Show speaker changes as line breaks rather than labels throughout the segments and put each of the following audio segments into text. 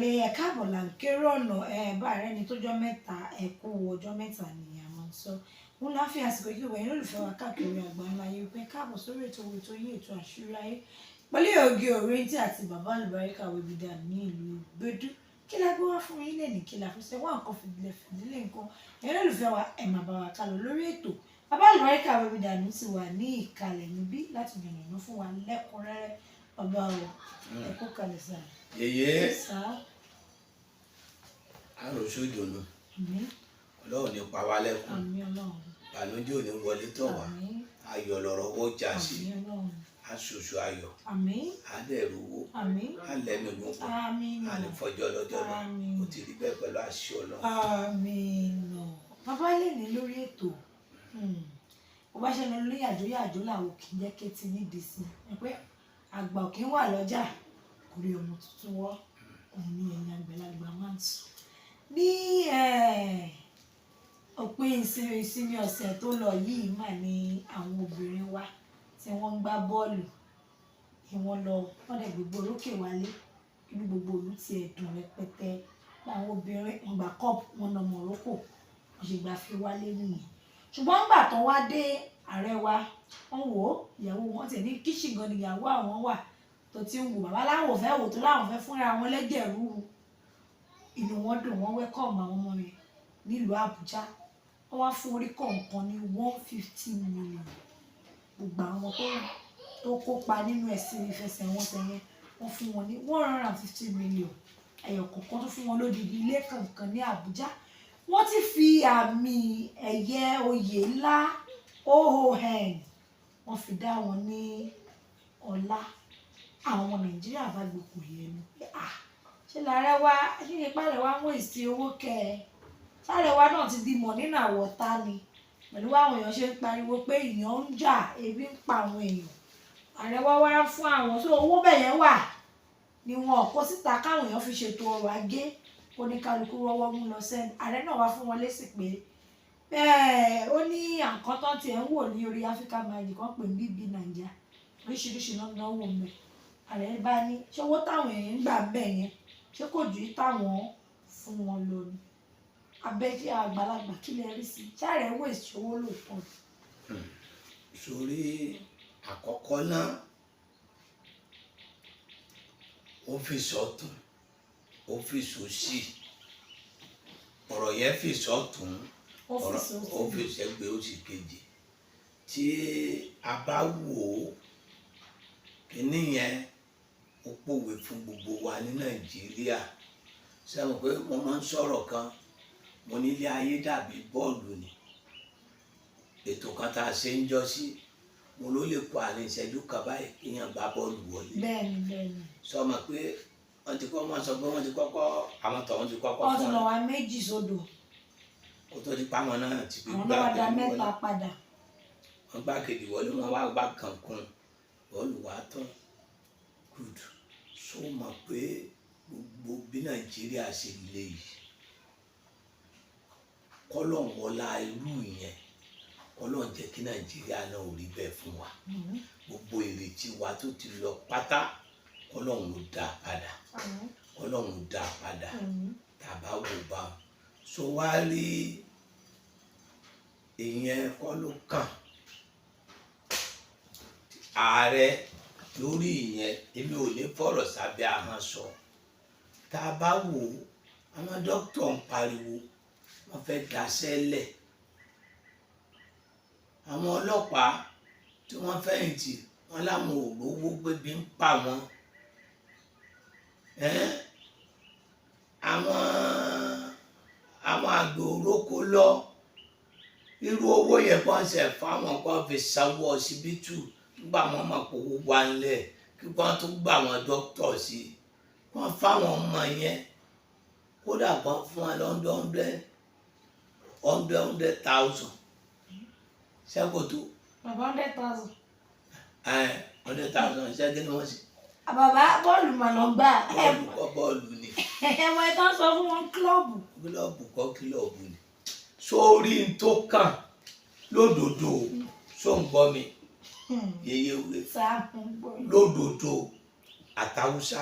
lé ẹ káàbọ̀ là ń kéré ọ̀nà bá rẹ̀ ni tójọ́ mẹ́ta ẹ kú ọjọ́ mẹ́ta ni a máa ń sọ wọn láfi àsìkò yìí wẹ̀yìn olùfẹ́ wa káàkiri àgbáńlá ayé pé káàbọ̀ sórí ètò owó tó yí ètò àṣírí ayé pẹ̀lú Ògì Òrìntì àti bàbá àlùbáríkà Webida ní ìlú Ìgbẹ̀dú kí la gbé wá fún yín lẹ́nìí kí la fi ṣe wá nǹkan fìdílé nǹkan ẹ̀yin olùfẹ́ wa ẹ̀ máa bá wa kálọ lórí ètò bàbá àlùbáríkà Webida ní ti wà ní ìkàlẹ̀ níbí láti yànnàná fún wa lẹ́kùnrẹ́rẹ́ bàbá o ẹ̀kú kalẹ̀ sáà.
Yèyé àròsọ ìdùnnú Ọlọ́run ní pa wá lẹ́kùn ìbànújẹ́ ò ní wọlé tọ̀ wá ayọ̀ lọ̀rọ̀ owó já sí aṣoṣo ayọ̀ adẹ̀rùwó alẹ́mìgún fún àlefọjọ́ lọ́jọ́ náà ó ti rí bẹ́ẹ̀ pẹ̀lú àṣẹ Ọlọ́run.
àmín. Bàbá lè ní lórí ètò bó bá ṣe lọ lórí àjòyàjò làwọn kì í jẹ́ kétí nídìí sí i pé àgbà òkè wà lọ́jà kò rí ọmọ tuntun wọ́ òun ní ẹ̀yìn àgbàlagbà máa ń sùn. Ní òpin ìsinmi ọ̀sẹ̀ tó lọ yìí mà ní àwọn obìnrin wa tí wọ́n ń gbá bọ́ọ̀lù kí wọ́n lọ wọ́n dẹ̀ gbogbo orókè wálé inú gbogbo òlú ti ẹ̀dùn rẹpẹtẹ láwọn obìnrin wọn gbà kọ́ọ̀pù wọn nà Morocco wọ́n ṣe gbà fi wálé nìyẹn. Ṣùgbọ́n nígbà tó wá dé ààrẹ wa wọ́n wò ó ìyàwó wọn tẹ̀ ní kíṣì gan ni ìyàwó àwọn wà tó ti ń wò bàbá láwọn ò fẹ́ wò tó láwọn fẹ́ fúnra wọn lẹ́jẹ̀ rúru inú wọn dùn wọ́n wẹ́kọ̀ọ̀mù àwọn ọmọ rẹ̀ nílùú Àbújá wọ́n wá fún orí kọ̀ọ̀kan ní 150 million gbogbo àwọn tó kópa nínú ẹ̀sìn ìfẹsẹ̀wọnsẹ̀ yẹn wọ́n fún wọn ní 150 million ẹ̀yọ̀ kọ̀ọ̀kan tó fún wọn lódìdí ilé kankan ní Àbújá wọ́n ti fi àmì ẹ̀yẹ oyè ńlá OON wọ́n fi dá wọn ní ọlá àwọn ọmọ Nàìjíríà bá gbogbo yẹn ni ṣé làárẹ̀ wá ṣé ìpàdé wa ń wò sí owó kẹ ẹ sáré wa náà ti di mọ̀ nínú àwọ̀tá ni pẹ̀lú àwọn èèyàn ṣe ń pariwo pé ìyàn ń jà ebi ń pa àwọn èèyàn ààrẹ wa wá fún àwọn tó owó bẹ̀yẹn wà ni wọn kó síta káwọn èèyàn fi ṣètò ọrọ̀ ajé oníkálukú rọwọ́ mú lọ sẹ́nu ààrẹ náà wá fún wọn lésì pé ó ní àǹkan tán tiẹ̀ ń wò ní orí Africa Magic kan pè ní bíbí Nàìjíríà oríṣiríṣi náà wò mẹ́ ààrẹ bá ní ṣé owó táwọn èèyàn ń gbà bẹ́ẹ̀ yẹn ṣé kò ju táwọn fún wọn lọ ni abẹ́jẹ́ àgbàlagbà kí lè rí sí járe owó ìṣòwò lóòótọ́.
Sórí àkọ́kọ́ náà ó fi sọ́tún ó fi sósì ọ̀rọ̀ yẹn fi sọ́tún ó fi sẹ́gbẹ́ ó sì kejì tí a bá wò ó kíní yẹn ó pòwe fún gbogbo wa ní Nàìjíríà sẹ́wọ̀n pé wọ́n máa ń sọ̀rọ̀ kan mo ní ilé ayé dàbí bọ́ọ̀lù ni ètò kan tá a ṣe ń jọ sí mo ló lè kó àárín ìṣẹ́jú kan báyìí kéèyàn gbá bọ́ọ̀lù wọlé.
bẹ́ẹ̀ni.
sọ ma pé wọ́n ti kọ́ wọ́n sọ pé wọ́n ti kọ́kọ́ àwọn tọ̀hún ti kọ́kọ́ fún
wọn. wọ́n ti lọ wá 2 sódò.
kó tó di páwọn náà ti fi
gbá kejì wọlé. àwọn náà wá dá 3 padà.
wọ́n gbá kejì wọlé wọ́n wá gbá kankun bọ́ọ̀lù wá tán good so ma pé gbogbo bí Nàìjíríà ṣe lè yìí kọ́lọ́n wọlá irú yẹn kọ́lọ́n jẹ́ kí Nàìjíríà náà ò rí bẹ́ẹ̀ fún wa gbogbo ìrètí wa tó ti lọ pátá kọ́lọ́n ló dá padà kọ́lọ́n ló dá padà tàbá wò bá so wá rí ìyẹn kọ́ ló kàn ààrẹ lórí ìyẹn èmi ò ní fọ̀rọ̀ sábẹ́ ahọ́n sọ tá a bá wò àwọn dókítà ń pariwo wọ́n fẹ́ daṣẹ́ lẹ̀ àwọn ọlọ́pàá tí wọ́n fẹ̀yìntì wọ́n láwọn ò rówó gbébi ń pa wọ́n àwọn àgbẹ̀ òrókó lọ irú owó yẹn kàn ṣe fáwọn kan fi sanwó ọsibítù nígbà wọn mọ̀ pé owó wà ńlẹ̀ kí wọ́n tún gbà wọn dókítà sí wọ́n fáwọn ọmọ yẹn kódà kan fún wọn lọ́ndọ̀ 100,000 ṣẹ́kòtò.
bàbá 100,000.
100,000 ṣẹ́gi ni wọ́n ṣe.
bàbá bọ́ọ̀lù mà lọ gbà.
bọ́ọ̀lù kọ́ bọ́ọ̀lù ni.
ẹ̀wọ̀n ìtàn sọ fún wọn kílọ̀bù.
kílọ̀bù kọ́ kílọ̀bù ni. sórí n tó kàn lódodo só ń gbọ́ mi yeye wúre
sáà ń gbọ́ mi.
lódodo àtàwùsá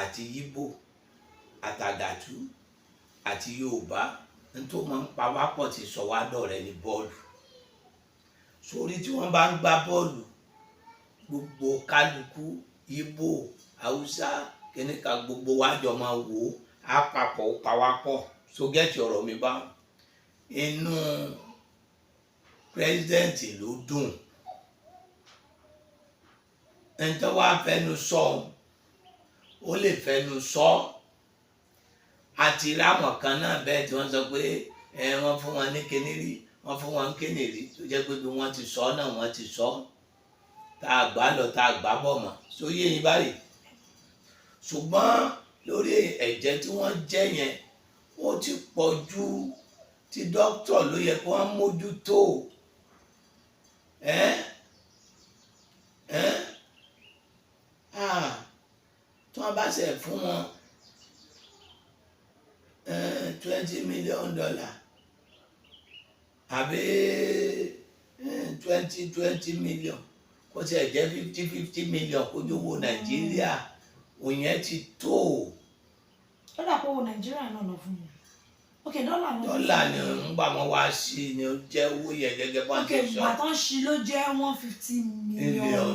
àti yíbò àtàgàtú àti Yorùbá tó máa ń pa wá pọ̀ ti sọ wá dọ̀rẹ́ ní bọ́ọ̀lù. Sórí tí wọ́n bá ń gbá bọ́ọ̀lù, gbogbo kálukú Ìgbò, Haúsá, kìnìkan gbogbo wa jọ máa wò ó, àpapọ̀ ó pa wá pọ̀. So gẹ́tì ọ̀rọ̀ mi bá inú pírẹsidẹ́ǹtì ló dùn. Ẹni tó wá fẹnu sọ ó lè fẹnu sọ, àti ráwọn kan náà bẹ́ẹ̀ tí wọ́n sọ pé wọ́n fún wọn ní kíní rí, wọ́n fún wọn kíní rí, tó jẹ́ pé bí wọ́n ti sọ náà wọ́n ti sọ, tá a gbà lọ tá a gbà bọ̀ mọ́ sóyè yín báyìí. Ṣùgbọ́n lórí ẹ̀jẹ̀ tí wọ́n jẹ́ yẹn ó ti pọ̀ ju ti dókítà ló yẹ kó wọ́n mójútó. Tí wọ́n bá ṣe fún wọn $20 million àbí 20 million kó tiẹ̀ jẹ́ 50 million kó jówó Nàìjíríà òyìn ti tó.
Ó dà pé owó Nàìjíríà náà lọ fún mi. Ok, dọ́là náà.
Dọ́là ni ń gbà wọ́n wá sí ni ó jẹ́ owó yẹn gẹ́gẹ́ bá ń tẹ̀ sọ.
Ok, bàtàn sí ló jẹ́ 150 million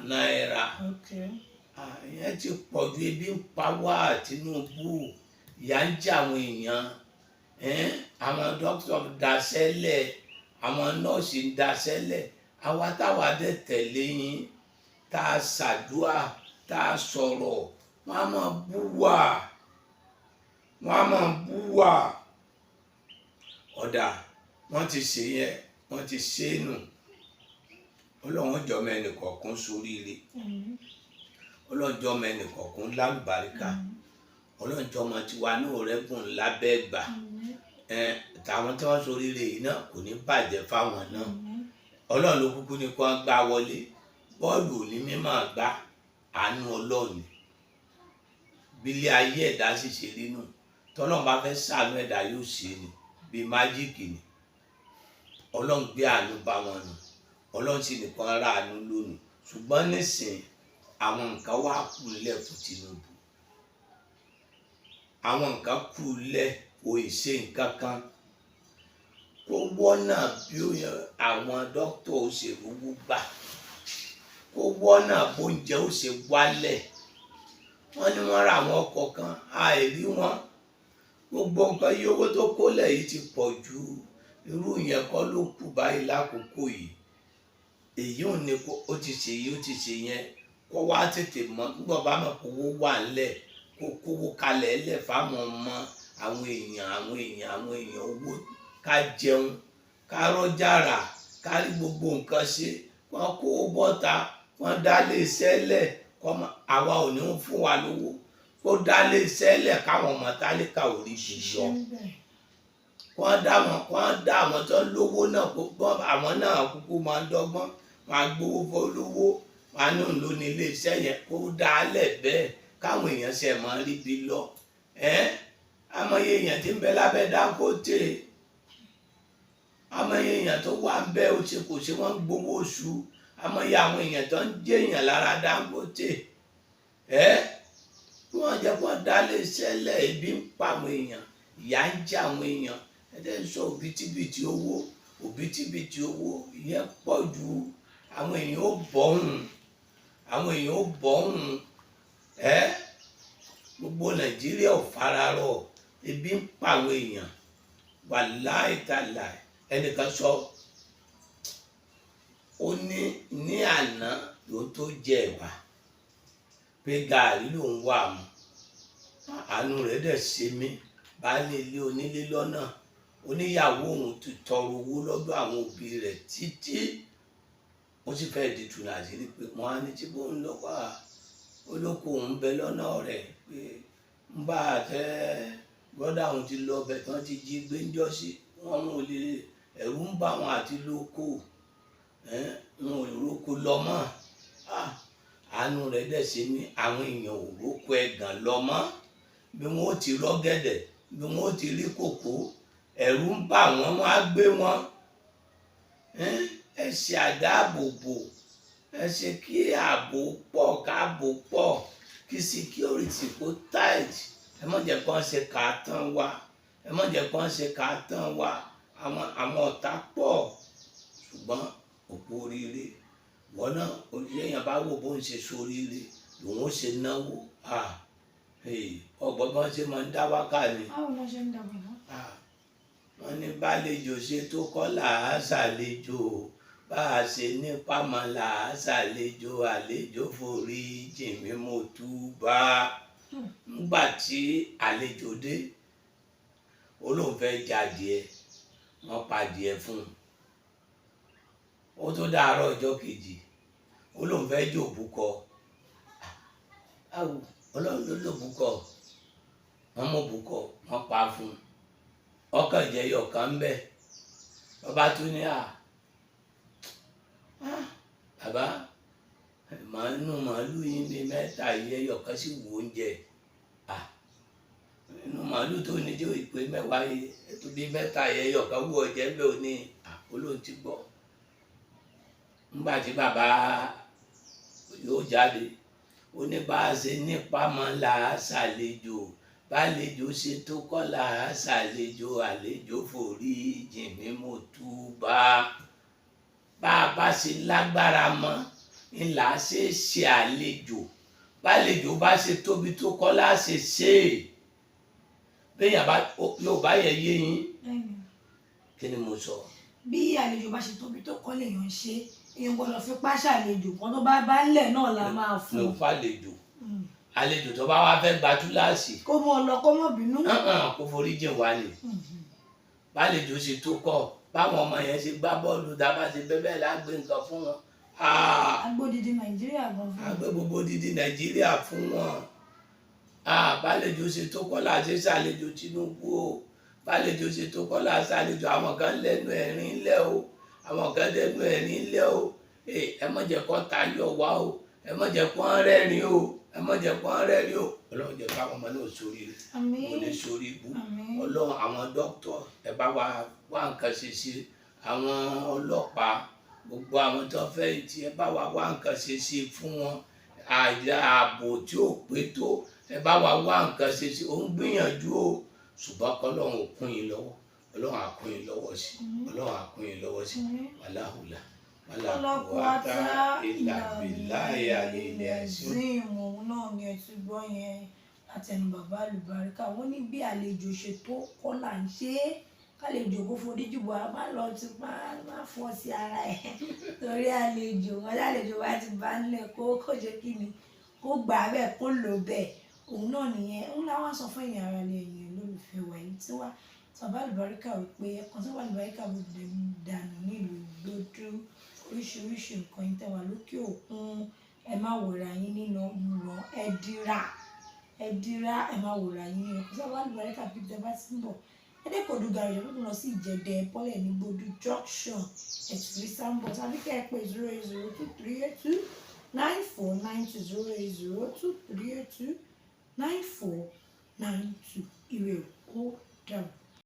naira. Ok.
Ìyẹn ti pọ̀ ju, ebi ń pa wá. Tinubu ìyà ń jẹ àwọn èèyàn, àwọn dókítà daṣẹ́lẹ̀, àwọn nọ́ọ̀sì ń daṣẹ́lẹ̀, àwa táwa dẹ̀ tẹ̀lé yín tá a ṣàdúà tá a sọ̀rọ̀ wọ́n á máa bú wá, ọ̀dà wọ́n ti ṣe yẹn, wọ́n ti ṣe é nù. Ọlọ́run jọmọ ẹnì kọ̀ọ̀kan sóríire, Ọlọ́run jọmọ ẹnì kọ̀ọ̀kan lálùbáríkà, Ọlọ́run jọmọ tiwa náà rẹ́gùn lábẹ́ ẹgbà. Tàwọn tí wọ́n sóríire yìí náà kò ní bàjẹ́ fáwọn náà. Ọlọ́run ló kúkú ní kó wọ́n gbá wọlé. Bọ́ọ̀lù ò ní mímọ́ gbá, àánú Ọlọ́run bílé ayé ẹ̀dá sì ṣe rí nù. Tọ́lọ́run bá fẹ́ ṣàánú ẹ̀dá yóò ṣe ni bíi májíìkì ni. Ọlọ́run gbé àánú bá wọn nù, Ọlọ́run sì nìkan rà àánú lónìí. Ṣùgbọ́n nísìnyí àwọn nǹkan wà kù lẹ̀ fún Tinubu, àwọn nǹkan kù lẹ̀ kò ì ṣe nǹkan kan. Kó wọ́nà bí àwọn dókítà ó ṣe rówó gbà, kó wọ́nà bóúnjẹ ó ṣe wálẹ̀. Wọ́n ní wọ́n ra àwọn ọkọ̀ kan àìrí wọn. Gbogbo nǹkan yìí owó tó kólẹ̀ yìí ti pọ̀ ju. Irú yẹn kọ́ ló kù báyìí lákòókò yìí. Èyí ò ní kó ó ti ṣe yìí ó ti ṣe yẹn, kó wá tètè mọ̀ nígbà bá mọ̀ kó owó wà ńlẹ̀, kó kówó kalẹ̀ ńlẹ̀ fáwọn ọmọ àwọn èèyàn owó ká jẹun, ká rọ́jà rà, ká rí gbogbo nǹkan ṣe. Wọ́n kó bọ́ta, wọ́n dá lé iṣẹ́ lẹ̀, àwa ò ní fún wa lówó. Kó dá lé iṣẹ́ lẹ̀ káwọn ọmọ tálíkà ò rí ṣiṣọ. Wọ́n dá àwọn tó lówó náà àwọn náà kúkú máa ń dọ́gbọ́n, wọ́n á gbowó fún olówó, wọ́n á ní òun ló ní ilé iṣẹ́ yẹn. Kó dá lẹ̀ bẹ́ẹ̀ káwọn èèyàn ṣe máa rí bí lọ. Àmọye èèyàn tí ń bẹ lábẹ́ Dangote, àmọye èèyàn tó wà ń bẹ ó ṣe kò ṣe wọ́n gbowó oṣù, àmọye àwọn èèyàn tó ń jẹ èèyàn lára Dangote. Wọ́n jẹ́ kó dá lé iṣẹ́ lẹ̀, ebi ń pa àwọn èèyàn, ìyà ń jẹ àwọn èèyàn. Ẹ̀dẹ̀ ń sọ òbítíbitì owó, ìyẹn pọ̀ ju. Àwọn èèyàn ó bọ̀hùn, gbogbo Nàìjíríà ò fararọ, ebi ń pa àwọn èèyàn. Wàláì tàláì, ẹnìkan sọ ó ní àná ló tó jẹ ẹ̀bà pé gààrí ló ń wà mu. Àánú rẹ̀ dẹ̀ ṣe mí. Baálé ilé onílé lọ́nà, oníyàwó òun ti tọrọ owó lọ́dọ̀ àwọn òbí rẹ̀ títí ó sì fẹ́ di tùnà àṣírí pé wọ́n á ní tí bó ń lọ́wọ́ olóko òun bẹ lọ́nà rẹ̀ pé ń bá àtẹ brọ́dà òun ti lọ ọbẹ̀ tán ti jí gbé ń jọ́sí. Wọ́n ò lè, ẹ̀rù ń bá wọn àti lóko, wọn ò róko lọ mọ́. Àánú rẹ̀ dẹ̀ ṣe mí. Àwọn èèyàn ò róko ẹ̀gàn lọ mọ́. Bí wọ́n ó ti rọ́gẹ̀dẹ̀, bí wọ́n ó ti rí kòkó, ẹ̀rù ń bà wọ́n, wọ́n á gbé wọn. Ẹ ṣe àdáàbòbò, ẹ ṣe kí ààbò pọ̀, káàbò pọ̀, kí security kó tight. ẹ má jẹ́ kó ń ṣe kà á tán wa ẹ má jẹ́ kó ń ṣe kà á tán wa àwọn ọ̀tá pọ̀ ṣùgbọ́n òpó oríire wọn náà orílẹ̀-èdè bá wò bó ń ṣe sóríire lòun ó ṣe náwó ọgbọ́n bọ́n ṣe máa ń dá wákà ni.
báwo ló ṣe ń dàgbà náà.
wọ́n ní bálejò ṣe tó kọ́ làá ṣàlejò bá a ṣe nípa mọ́ làá ṣàlejò àlejò forí jìn mí mo túbà. nígbà tí àlejò dé olóhùn fẹ́ jáde wọ́n pa adìẹ fún un ó tó dàárọ̀ ọjọ́ kejì olóhùn fẹ́ jò búkọ ọlọ́run ló lò búkọ wọ́n mú búkọ wọ́n pa fún un ọkàn ìjẹyọ kan ń bẹ bàbá tún ní bàbá màálù yín bíi mẹ́ta ìyẹyọ kan sì wù oúnjẹ inú màálù tó ní jẹ́ ìpè mẹ́wàá ètò bíi mẹ́ta ìyẹyọ kan wù ọjẹ ń bẹ ò ní olóhùn ti gbọ́ nígbà tí bàbá yóò jáde ó ní bá a ṣe nípa mọ́ là á ṣàlejò bálejò ṣe tó kọ́ là á ṣàlejò àlejò forí jìn mí mo túbà. bá a bá ṣe lágbára mọ́ ńlá ṣe ṣe àlejò bálejò bá ṣe tóbi tó kọ́ là á ṣe ṣe bẹ́ẹ̀ yóò bá yẹ yé yín kí ni mo sọ.
bí àlejò bá ṣe tóbi tó kọ́ lèèyàn ń ṣe èèyàn gbọ́dọ̀ fi páṣá àlejò kan tó bá ń lẹ̀ náà la máa fún un.
ló fà àlejò àlejò tó bá wá fẹ́ gba túláàsì.
kó mọ ọ lọ kó mọ bínú.
kó forí jìn wá ni bálejò ṣe tó kọ́ báwọn ọmọ yẹn ṣe gbá bọ́ọ̀lù dábà ṣe bẹ́ẹ̀ lágbé nǹkan fún wọn.
agbódidi nàìjíríà gan fún wọn.
agbé gbogbo didi nàìjíríà fún wọn. bálejò ṣe tó kọ́ láti ṣàlejò Tinubu o bálejò ṣe tó kọ́ láti ṣàlejò àwọn kan lẹ́nu ẹ̀rín lẹ́ o àwọn kan lẹ́nu ẹ̀rín lẹ́ o ẹ má jẹ́ kó tayọ̀ wá o ẹ má jẹ́ kó rẹ́rìn o ẹ má jẹ́ kó rẹ́rìn o ọlọ́run jẹ́ káwọn ọmọ náà sórí rẹ̀ mo ní sórí ibú ọlọ́run àwọn dókítà ẹ bá wá nǹkan ṣe sí àwọn ọlọ́pàá gbogbo àwọn tó fẹ́ tí ẹ bá wá nǹkan ṣe sí fún wọn ààbò tí ò pé tó ẹ bá wá nǹkan ṣe sí ó ń gbìyànjú o ṣùgbọ́n kọ́lọ́run ò kún yín lọ́wọ́ ọlọ́run á kún yín lọ́wọ́ sí ọlọ́run á kún yín lọ́wọ́ sí wàláhùlà
ọlọ́kùnrin ìlàbíláyà ilẹ̀ ẹ̀sìn òun náà ni ẹ ti gbọ́ yẹn àtẹnu bàbá àlùbáríkà wọ́n ní bí àlejò ṣe tó kọ́ là ń ṣe é kálejò kó forí jùbọ̀ a máa lọ ti máa fọ́ sí ara ẹ̀ torí àlejò wọn lálejò wa ti bá nílẹ̀ kó ṣe kí ni kó gbà bẹ́ẹ̀ kó lò bẹ́ẹ̀ òun náà nìyẹn ń láwọn sọ fún èèyàn ara lè yẹn lólùfẹ́ wa yìí tí wá bàbá àlùbáríkà wípé ẹ̀kan tí bàbá àlùbáríkà bó dànù nílùú gbódú oríṣiríṣi nǹkan yín tẹ́wà lókè òkun ẹ má wòrà yín nínú ìran ẹ dírà ẹ má wòrà yín nínú ọkọ̀ sábà àlùbáríkà bí tẹ́ bá ti ń bọ̀ ẹdẹ́kọ̀ọ́dù gàrí ìjọba tó lọ sí ìjẹ̀dẹ̀ pọ́lẹ̀ ní gbódú junction ẹ̀sìrì sáńbọ̀ tàbí kẹ́ ẹ pé 08023829492 08023829492 ìrè ó dàbọ̀.